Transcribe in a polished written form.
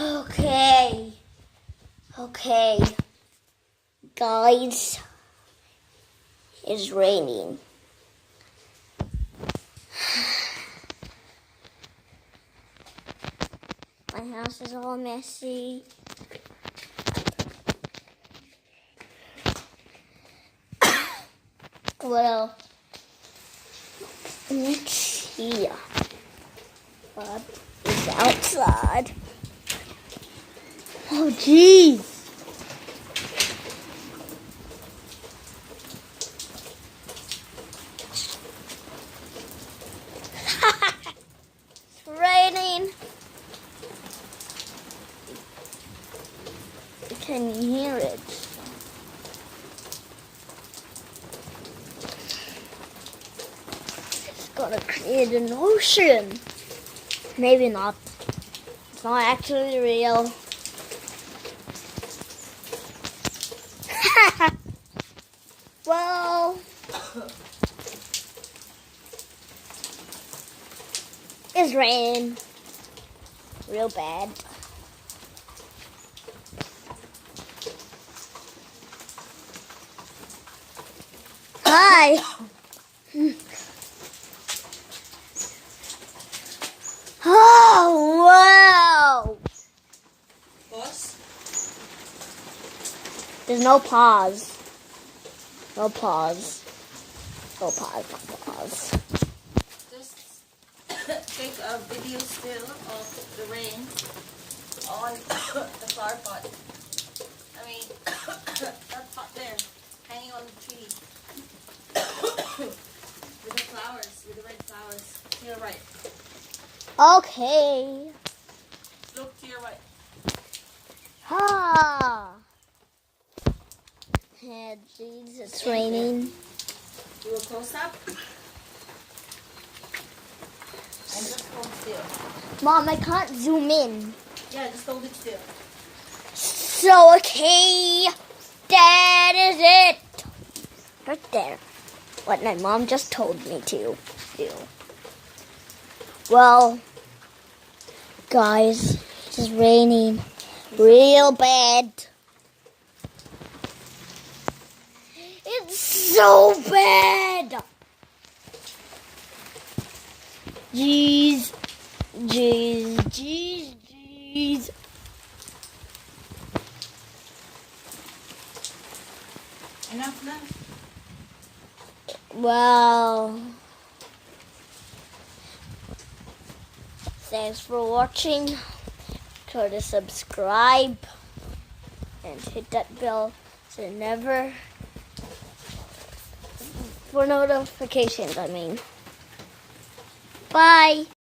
Okay. Okay. Guys, it's raining. My house is all messy. Well, let's see what is outside. Oh, jeez. It's raining. Can you hear it? It's gonna create an ocean. Maybe not. It's not actually real. Well, it's raining real bad. Hi. Oh, wow. Pause. There's no pause. No pause. No pause. No pause. Just take a video still of the rain on the flower pot. I mean, that pot there, hanging on the tree. With the flowers, with the red flowers. To your right. Okay. Look to your right. Ah. Yeah, jeez, it's raining. Do a close up. And just hold still. Mom, I can't zoom in. Yeah, just hold it still. So, okay. That is it. Right there. What my mom just told me to do. Well, guys, it's raining real bad. It's so bad. Jeez, jeez, jeez, jeez. Enough now. Well, thanks for watching. Try to subscribe and hit that bell so never for notifications. Bye.